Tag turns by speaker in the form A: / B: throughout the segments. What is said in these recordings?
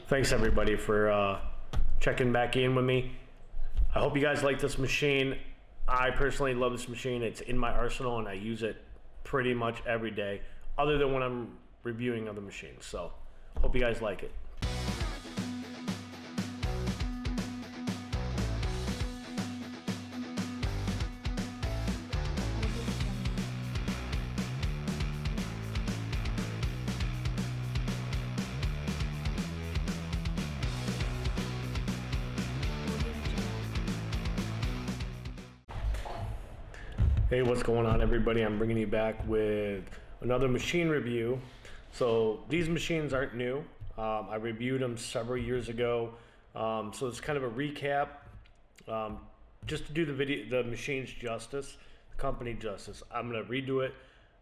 A: Thanks everybody for checking back in with me. I hope you guys like this machine. I personally love this machine. It's in my arsenal and I use it pretty much every day, other than when I'm reviewing other machines. So hope you guys like it. Hey, what's going on everybody? I'm bringing you back with another machine review. So these machines aren't new. I reviewed them several years ago. So it's kind of a recap, just to do the machines justice, the company justice. I'm gonna redo it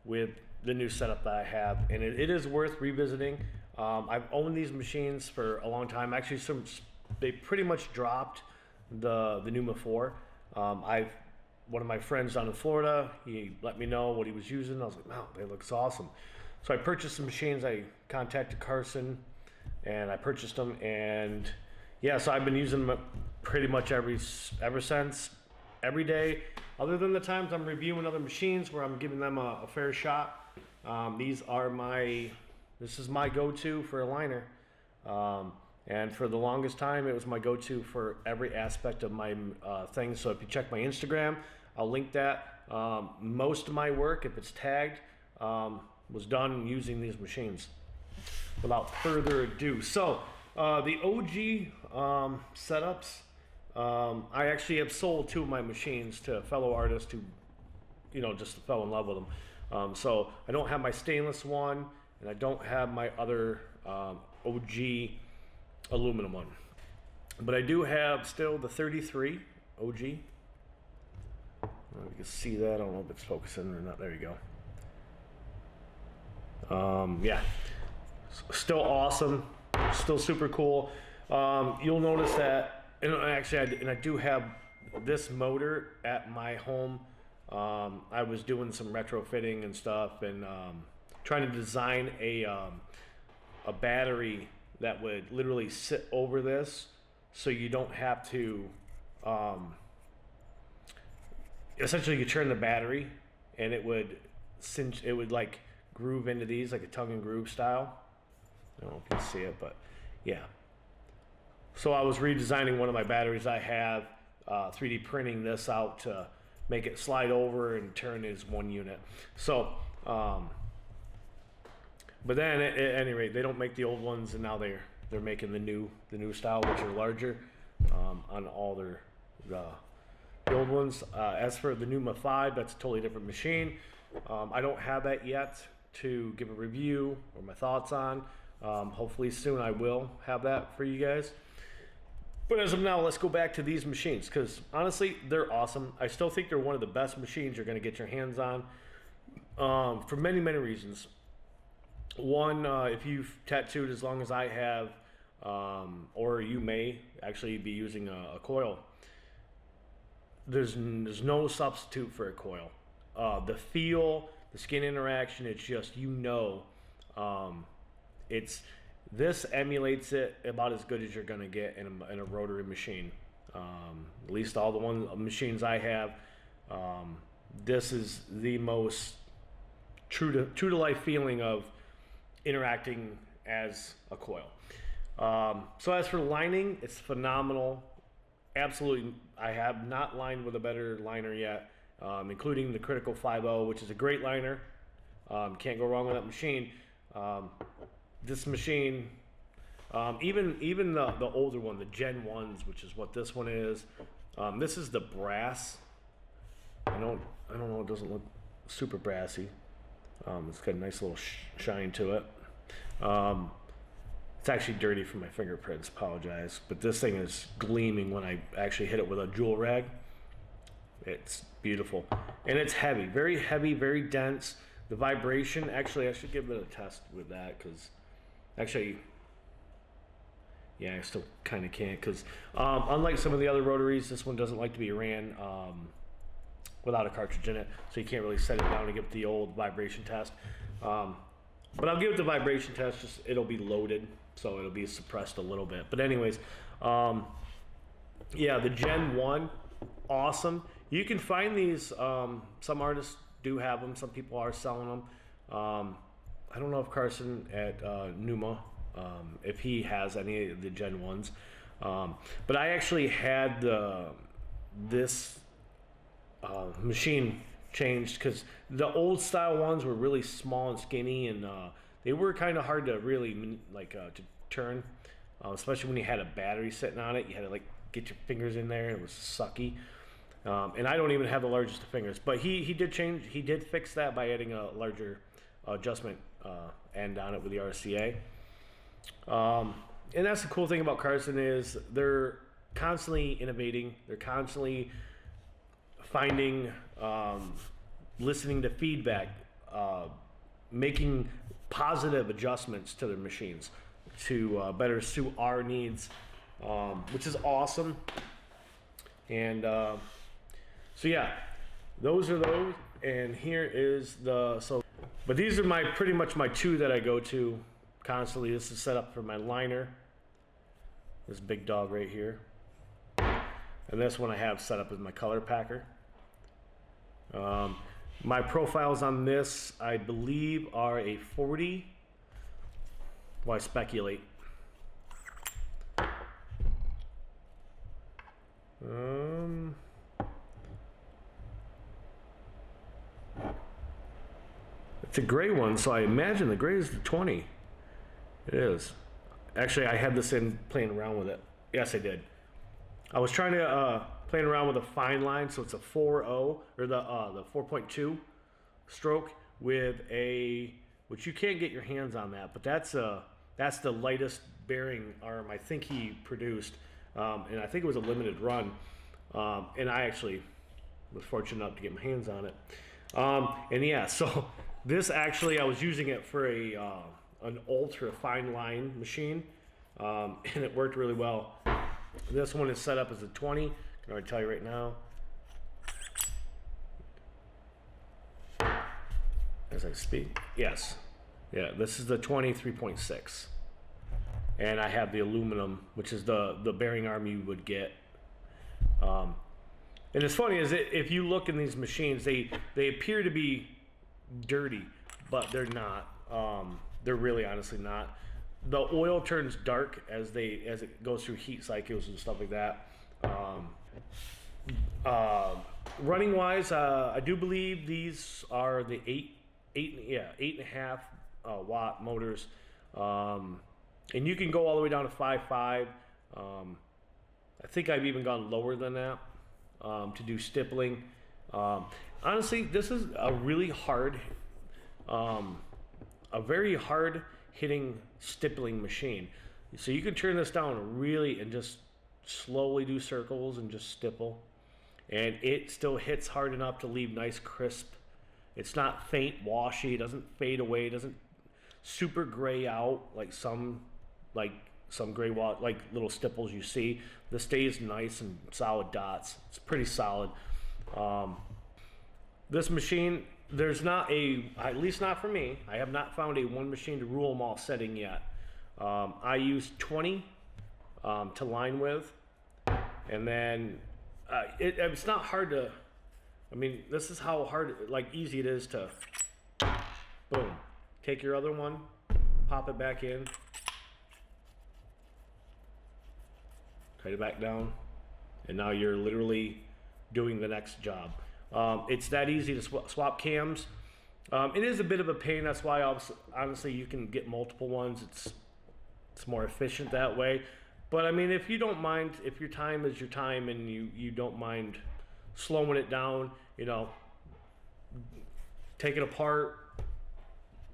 A: with the new setup that I have, and it is worth revisiting. I've owned these machines for a long time. Actually, they pretty much dropped the Neuma4. One of my friends down in Florida, he let me know what he was using. I was like, wow, they look awesome. So I purchased some machines. I contacted Carson and I purchased them, and yeah, so I've been using them pretty much ever since, every day, other than the times I'm reviewing other machines where I'm giving them a fair shot. This is my go-to for a liner. And for the longest time, it was my go-to for every aspect of my thing. So if you check my Instagram, I'll link that. Most of my work, if it's tagged, was done using these machines. Without further ado, so the OG setups, I actually have sold 2 of my machines to fellow artists who, just fell in love with them. So I don't have my stainless one, and I don't have my other OG aluminum one, but I do have still the 33 OG. You can see that. I don't know if it's focusing or not. There you go. Yeah, still awesome, still super cool. You'll notice that, and actually I do have this motor at my home. I was doing some retrofitting and stuff, and trying to design a battery that would literally sit over this, so you don't have to, essentially you turn the battery and it would like groove into these like a tongue and groove style. I don't know if you can see it, but yeah. So I was redesigning one of my batteries I have, 3D printing this out to make it slide over and turn as one unit. So, but then at any rate, they don't make the old ones, and now they're making the new style, which are larger on all the old ones. As for the Neuma5, that's a totally different machine. I don't have that yet to give a review or my thoughts on. Hopefully soon I will have that for you guys. But as of now, let's go back to these machines, because honestly, they're awesome. I still think they're one of the best machines you're going to get your hands on, for many reasons. One, if you've tattooed as long as I have, or you may actually be using a coil, there's no substitute for a coil. The feel, the skin interaction, it's just, this emulates it about as good as you're gonna get in a rotary machine. At least all the machines I have, this is the most true to life feeling of interacting as a coil. So as for lining, it's phenomenal. Absolutely, I have not lined with a better liner yet, including the Critical 5.0, which is a great liner. Can't go wrong with that machine. This machine, even the older one, the Gen 1s, which is what this one is. This is the brass. I don't know, it doesn't look super brassy. It's got a nice little shine to it. It's actually dirty from my fingerprints, apologize. But this thing is gleaming when I actually hit it with a jewel rag. It's beautiful. And it's heavy, very dense. The vibration, actually, I should give it a test with that, because actually, yeah, I still kind of can't, because unlike some of the other rotaries, this one doesn't like to be ran without a cartridge in it, so you can't really set it down and give the old vibration test. But I'll give it the vibration test, just it'll be loaded, so it'll be suppressed a little bit. But anyways, yeah, the Gen 1, awesome. You can find these, some artists do have them, some people are selling them. I don't know if Carson at Neuma, if he has any of the Gen 1s. But I actually had this machine changed because the old style ones were really small and skinny, and they were kind of hard to really to turn, especially when you had a battery sitting on it. You had to like get your fingers in there, and it was sucky. And I don't even have the largest of fingers, but he did fix that by adding a larger adjustment end on it with the RCA. And that's the cool thing about Carson is they're constantly innovating. They're constantly finding, listening to feedback, making positive adjustments to their machines to better suit our needs, which is awesome. And so yeah, those are those. And here is but these are pretty much my two that I go to constantly. This is set up for my liner, this big dog right here, and this one I have set up as my color packer. My profiles on this, I believe, are a 40. Well, I speculate. It's a gray one, so I imagine the gray is the 20. It is. Actually, I had this in playing around with it. Yes, I did. I was trying to playing around with a fine line, so it's a 4.0 or the 4.2 stroke with which you can't get your hands on that, but that's the lightest bearing arm I think he produced, and I think it was a limited run, and I actually was fortunate enough to get my hands on it, and yeah, so this actually I was using it for an ultra fine line machine, and it worked really well. This one is set up as a 20. I can already tell you right now. As I speak. Yes. Yeah, this is the 23.6. And I have the aluminum, which is the bearing arm you would get. And it's funny is if you look in these machines, they appear to be dirty, but they're not. They're really honestly not. The oil turns dark as it goes through heat cycles and stuff like that. Running wise, I do believe these are the 8.5 watt motors, and you can go all the way down to 5.5. I think I've even gone lower than that to do stippling. Honestly, this is a really hard, a very hard hitting stippling machine. So you can turn this down really and just slowly do circles and just stipple, and it still hits hard enough to leave nice crisp. It's not faint washy, it doesn't fade away, it doesn't super gray out like some gray like little stipples you see. This stays nice and solid dots. It's pretty solid. This machine, there's not at least not for me, I have not found a one machine to rule them all setting yet. I use 20 to line with, and then it's not hard to, I mean, this is how easy it is to, boom, take your other one, pop it back in, tighten it back down, and now you're literally doing the next job. It's that easy to swap cams. It is a bit of a pain. That's why honestly you can get multiple ones. It's more efficient that way. But I mean, if you don't mind, if your time is your time and you don't mind slowing it down, you know, take it apart,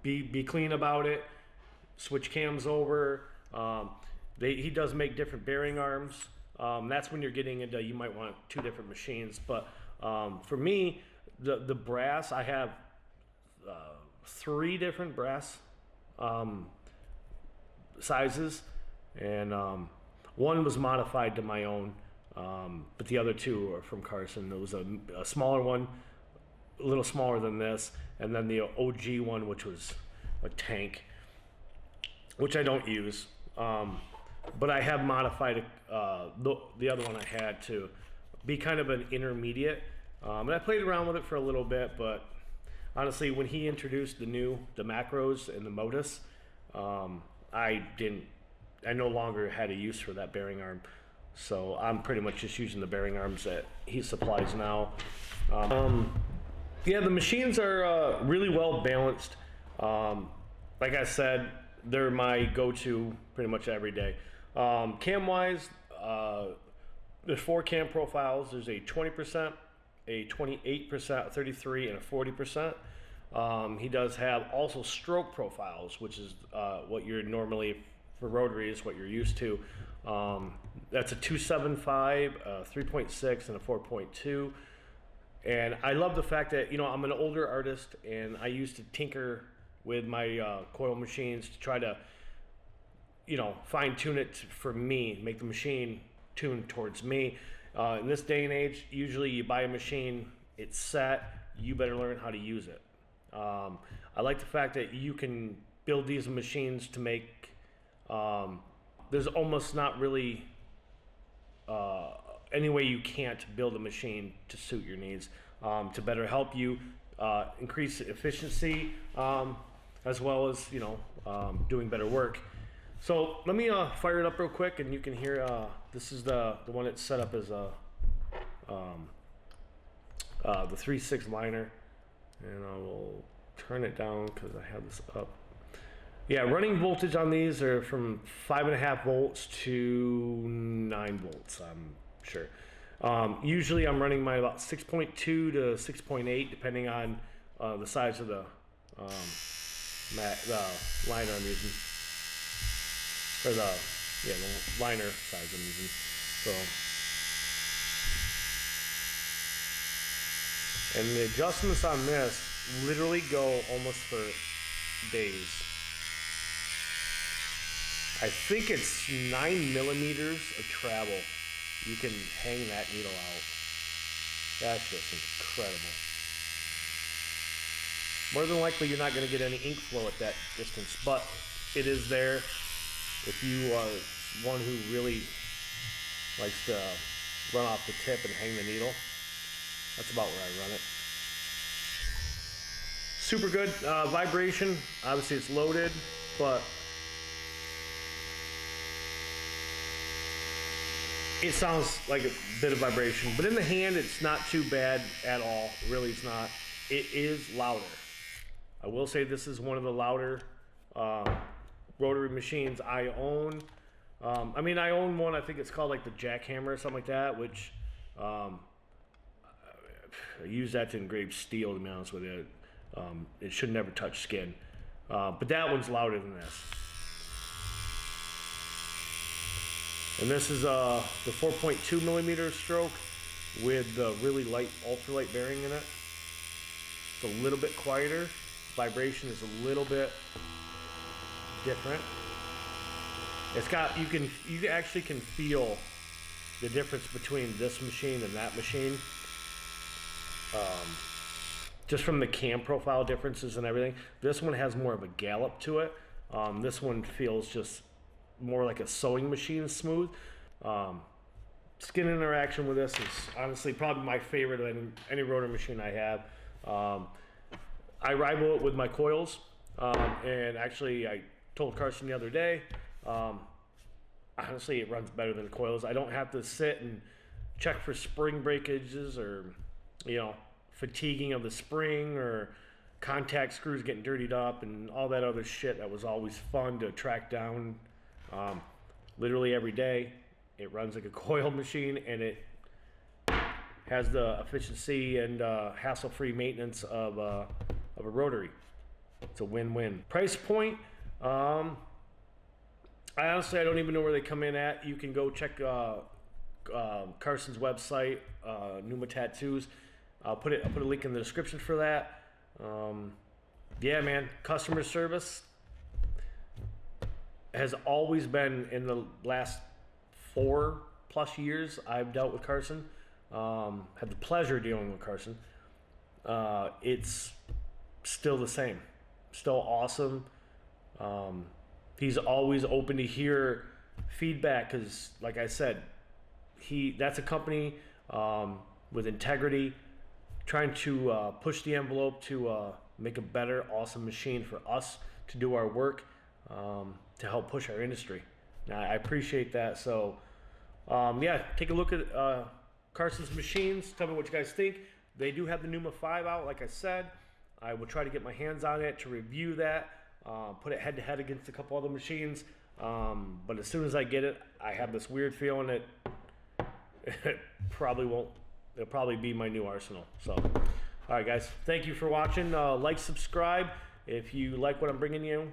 A: be clean about it, switch cams over. He does make different bearing arms. That's when you're getting into, you might want two different machines. But for me, the brass, I have 3 different brass sizes, and one was modified to my own, but the other 2 are from Carson. There was a smaller one, a little smaller than this, and then the OG one, which was a tank, which I don't use. but I have modified the other one I had to be kind of an intermediate. And I played around with it for a little bit, but honestly, when he introduced the macros and the modus, I no longer had a use for that bearing arm. So I'm pretty much just using the bearing arms that he supplies now. Yeah, the machines are really well balanced. Like I said, they're my go-to pretty much every day. Cam-wise, there's 4 cam profiles. There's a 20%, a 28%, a 33, and a 40%. He does have also stroke profiles, which is what you're normally, for rotary, is what you're used to. That's a 2.75, a 3.6, and a 4.2. And I love the fact that, I'm an older artist, and I used to tinker with my coil machines to try to, fine tune it for me, make the machine tune towards me. In this day and age, usually you buy a machine, it's set, you better learn how to use it. I like the fact that you can build these machines to make, there's almost not really any way you can't build a machine to suit your needs, to better help you increase efficiency, as well as doing better work. So let me fire it up real quick, and you can hear this is the one that's set up as a the 3.6 liner, and I will turn it down because I have this up. Yeah, running voltage on these are from 5.5 volts to 9 volts, I'm sure. Usually I'm running mine about 6.2 to 6.8, depending on the size of the liner I'm using. Or the liner size I'm using. So, and the adjustments on this literally go almost for days. I think it's 9 millimeters of travel. You can hang that needle out. That's just incredible. More than likely, you're not going to get any ink flow at that distance, but it is there. If you are one who really likes to run off the tip and hang the needle, that's about where I run it. Super good vibration. Obviously, it's loaded, but it sounds like a bit of vibration, but in the hand, it's not too bad at all. Really, it's not. It is louder. I will say this is one of the louder rotary machines I own. I own one, I think it's called like the Jackhammer or something like that, which I use that to engrave steel, to be honest with you. It should never touch skin. But that one's louder than this. And this is the 4.2 millimeter stroke with the really light ultralight bearing in it. It's a little bit quieter. Vibration is a little bit different. It's got, you actually can feel the difference between this machine and that machine. Just from the cam profile differences and everything. This one has more of a gallop to it. This one feels just more like a sewing machine smooth. Skin interaction with this is honestly probably my favorite of any rotor machine I have. I rival it with my coils, and actually I told Carson the other day, honestly it runs better than coils. I don't have to sit and check for spring breakages or fatiguing of the spring or contact screws getting dirtied up and all that other shit that was always fun to track down. Literally every day it runs like a coil machine, and it has the efficiency and hassle-free maintenance of a rotary. It's a win-win. Price point, I don't even know where they come in at. You can go check Carson's website, Neuma Tattoos. I'll put a link in the description for that. Yeah, man, customer service has always been, in the last 4+ years I've dealt with Carson. Had the pleasure of dealing with Carson. It's still the same, still awesome. he's always open to hear feedback because, like I said, that's a company with integrity, trying to push the envelope to make a better, awesome machine for us to do our work, to help push our industry. Now, I appreciate that. So, yeah, take a look at Carson's machines. Tell me what you guys think. They do have the Neuma4 out, like I said. I will try to get my hands on it to review that, put it head to head against a couple other machines. But as soon as I get it, I have this weird feeling that it probably won't. It'll probably be my new arsenal. So, all right, guys, thank you for watching. Like, subscribe if you like what I'm bringing you.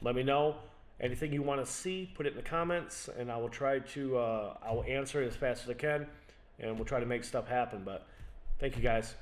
A: Let me know anything you want to see. Put it in the comments, and I will try to. I will answer it as fast as I can, and we'll try to make stuff happen. But thank you, guys.